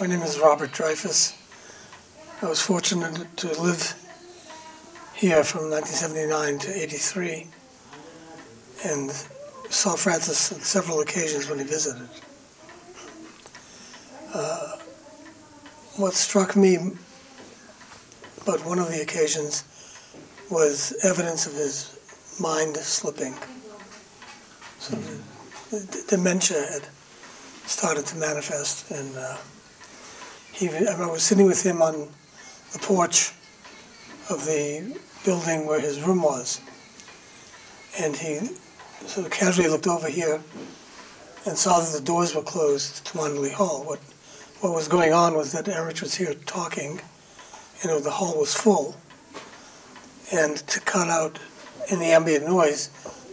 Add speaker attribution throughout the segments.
Speaker 1: My name is Robert Dreyfuss. I was fortunate to live here from 1979 to 83 and saw Francis on several occasions when he visited. What struck me about one of the occasions was evidence of his mind slipping. So the dementia had started to manifest, and I was sitting with him on the porch of the building where his room was, and he sort of casually looked over here and saw that the doors were closed to Wanderley Hall. What was going on was that Erich was here talking, and the hall was full, and to cut out any ambient noise,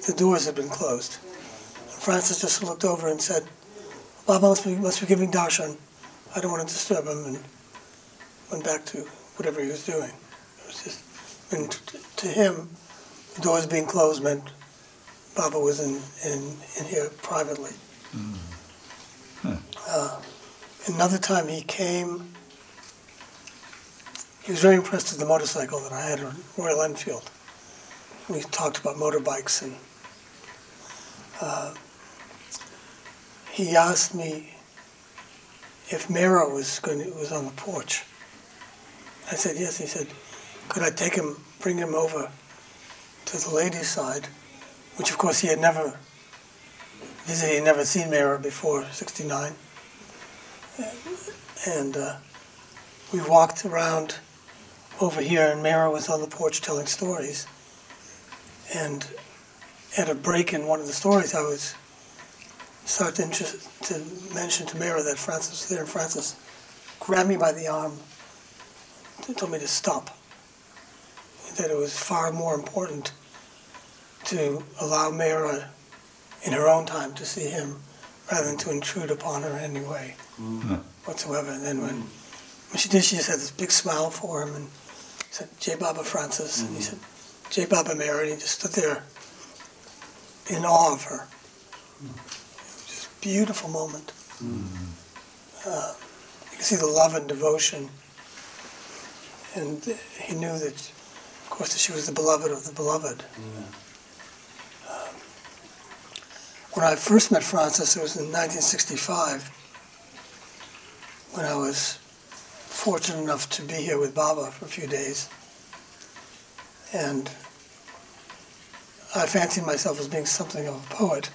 Speaker 1: the doors had been closed. And Francis just looked over and said, "Baba must be giving darshan. I don't want to disturb him," and went back to whatever he was doing. It was just, and to him, the doors being closed meant Baba was in here privately.
Speaker 2: Mm-hmm.
Speaker 1: Another time he came, he was very impressed with the motorcycle that I had, a Royal Enfield. We talked about motorbikes, and he asked me if Mara was on the porch. I said yes. He said, could I bring him over to the ladies' side, which of course he had never visited. He had never seen Mara before '69. And we walked around over here, and Mara was on the porch telling stories. And at a break in one of the stories, I was started to mention to Mara that Francis was there, and Francis grabbed me by the arm and told me to stop. That it was far more important to allow Mara in her own time to see him rather than to intrude upon her in any way whatsoever. And then when she did, she just had this big smile for him and said, "Jai Baba Francis," and he said, "Jai Baba Mary," and he just stood there in awe of her. It was just a beautiful moment. You can see the love and devotion, and he knew that, of course, that she was the beloved of the beloved. When I first met Francis, it was in 1965, when I was fortunate enough to be here with Baba for a few days. And I fancied myself as being something of a poet,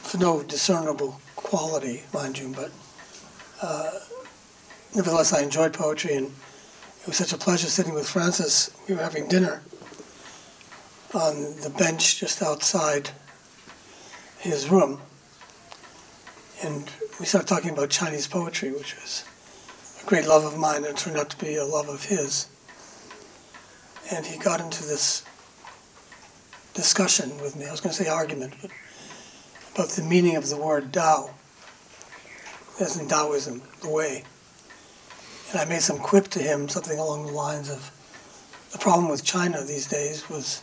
Speaker 1: for no discernible quality, mind you, but nevertheless I enjoyed poetry, and it was such a pleasure sitting with Francis. We were having dinner on the bench just outside his room, and we started talking about Chinese poetry, which was a great love of mine, and it turned out to be a love of his. And he got into this discussion with me, I was going to say argument, but about the meaning of the word Tao, as in Taoism, the way. And I made some quip to him, something along the lines of, the problem with China these days was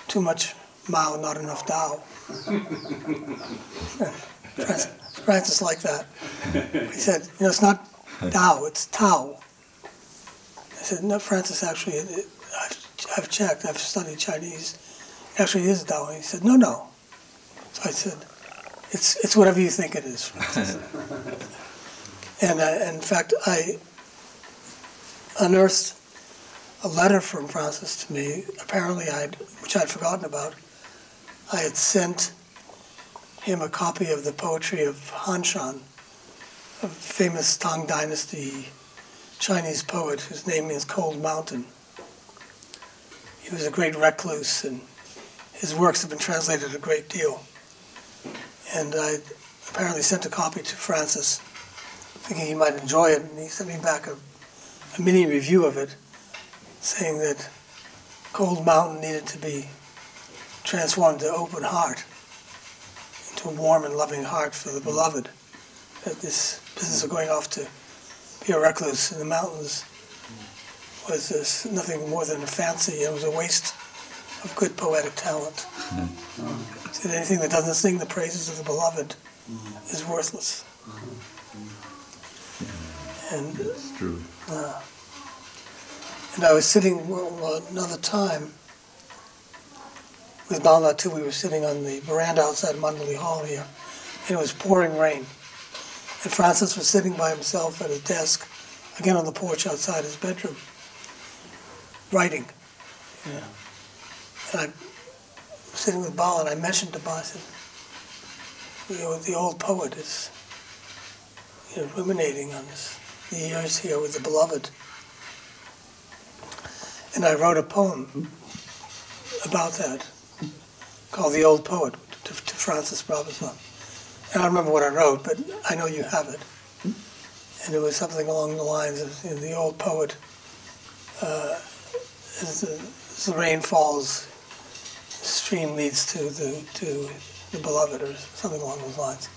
Speaker 1: too much Mao, not enough Tao. Francis liked that. He said, it's not Tao, it's Tao. I said, no, Francis, actually, I've checked, I've studied Chinese. It actually is Tao. And he said, no. So I said, it's whatever you think it is, Francis. And in fact, I unearthed a letter from Francis to me, apparently which I'd forgotten about. I had sent him a copy of the poetry of Han Shan, a famous Tang Dynasty Chinese poet whose name means Cold Mountain. He was a great recluse, and his works have been translated a great deal. And I apparently sent a copy to Francis, thinking he might enjoy it, and he sent me back a mini review of it, saying that Cold Mountain needed to be transformed to open heart, into a warm and loving heart for the beloved. That this business of going off to be a recluse in the mountains was nothing more than a fancy. It was a waste of good poetic talent. So anything that doesn't sing the praises of the beloved is worthless. And
Speaker 2: It's true.
Speaker 1: and I was sitting another time with Bala too. We were sitting on the veranda outside Mandalay Hall here, and it was pouring rain. And Francis was sitting by himself at his desk, again on the porch outside his bedroom, writing. Yeah. And I was sitting with Bala, and I mentioned to Bala, I said, the old poet is ruminating on the years here with the beloved. And I wrote a poem about that, called The Old Poet, to Francis Brabazon. I don't remember what I wrote, but I know you have it. And it was something along the lines of the old poet, as the rain falls, the stream leads to the beloved, or something along those lines.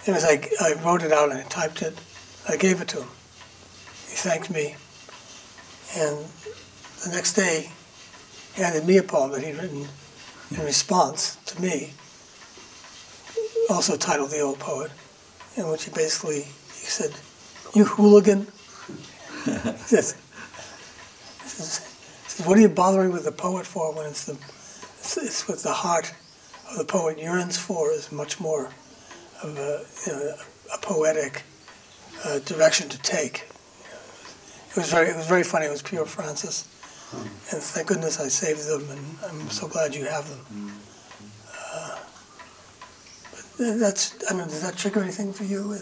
Speaker 1: It was like I wrote it out and I typed it. I gave it to him. He thanked me, and the next day he handed me a poem that he'd written in response to me, also titled The Old Poet, in which he said, "You hooligan." He says, "What are you bothering with the poet for when it's what the heart of the poet yearns for is much more of a poetic direction to take." It was very funny. It was pure Francis, and thank goodness I saved them, and I'm so glad you have them. Does that trigger anything for you?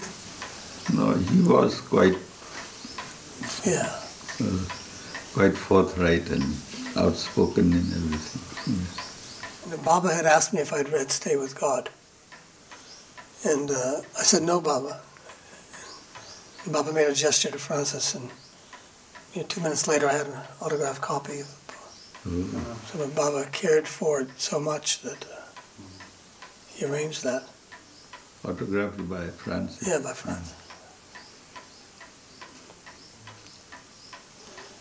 Speaker 2: No, he was quite forthright and outspoken in everything.
Speaker 1: And Baba had asked me if I'd read Stay with God. And I said, "No, Baba." And Baba made a gesture to Francis, and 2 minutes later I had an autographed copy of the book. So Baba cared for it so much that he arranged that.
Speaker 2: Autographed by Francis?
Speaker 1: Yeah, by Francis.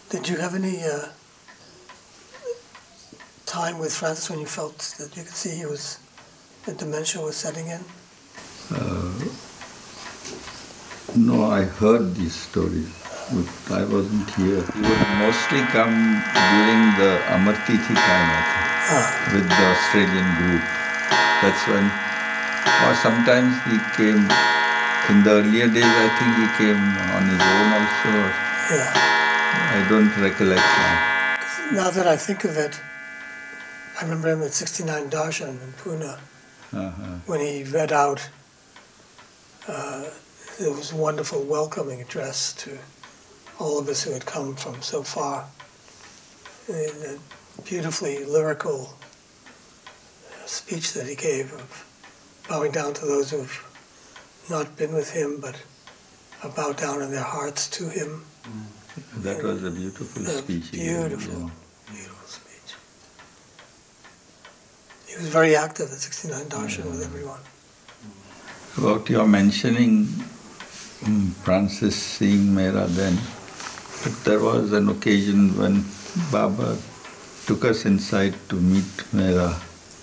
Speaker 1: Did you have any time with Francis when you felt that you could see that dementia was setting in?
Speaker 2: No, I heard these stories, but I wasn't here. He would mostly come during the Amartithi time, I think, with the Australian group. That's when, or sometimes he came, in the earlier days I think he came on his own also.
Speaker 1: Yeah.
Speaker 2: I don't recollect now.
Speaker 1: Now that I think of it, I remember him at 69 Darshan in Pune, when he read out it was a wonderful welcoming address to all of us who had come from so far. A beautifully lyrical speech that he gave of bowing down to those who have not been with him but are bowed down in their hearts to him.
Speaker 2: That was a beautiful speech.
Speaker 1: Beautiful speech. He was very active at 69 Darshan with everyone.
Speaker 2: About your mentioning Francis seeing Mera then, but there was an occasion when Baba took us inside to meet Mera.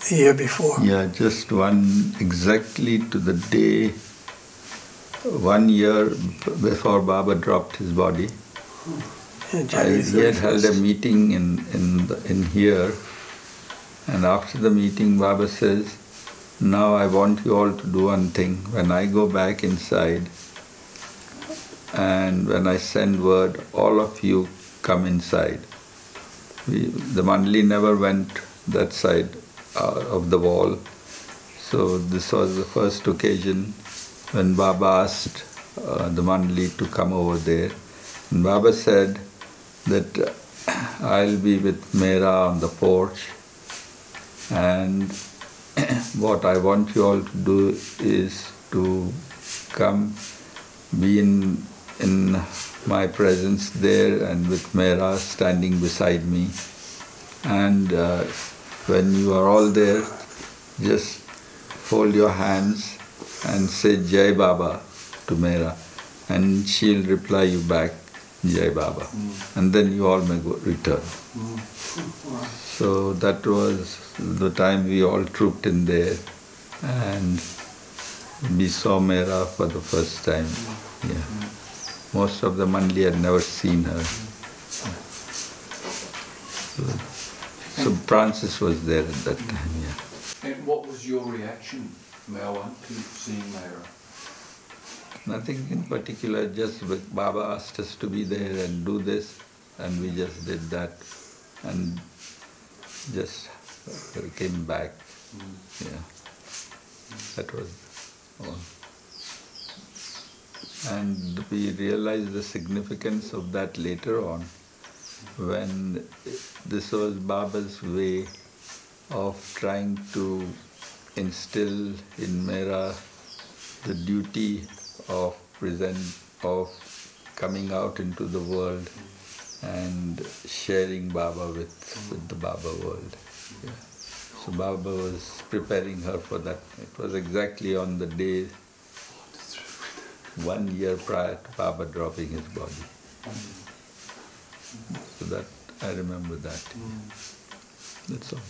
Speaker 1: The year before.
Speaker 2: Yeah, just exactly to the day, 1 year before Baba dropped his body. He had held a meeting in here, and after the meeting Baba says, "Now I want you all to do one thing. When I go back inside and when I send word, all of you come inside." The Mandali never went that side of the wall, so this was the first occasion when Baba asked the Mandali to come over there. And Baba said that I'll be with Mera on the porch, and what I want you all to do is to come, be in my presence there and with Mera standing beside me. And when you are all there, just fold your hands and say Jai Baba to Mera, and she'll reply you back, Jai Baba. And then you all may return. So that was the time we all trooped in there, and we saw Mera for the first time. Yeah. Most of the Mandli had never seen her. So Francis was there at that time, yeah.
Speaker 3: And what was your reaction, Malwa, to seeing Mera?
Speaker 2: Nothing in particular, just Baba asked us to be there and do this, and we just did that and just came back. Yeah, that was all. And we realized the significance of that later on, when this was Baba's way of trying to instill in Mera the duty of coming out into the world and sharing Baba with the Baba world. Yeah. So Baba was preparing her for that. It was exactly on the day 1 year prior to Baba dropping his body. So that I remember that. That's all.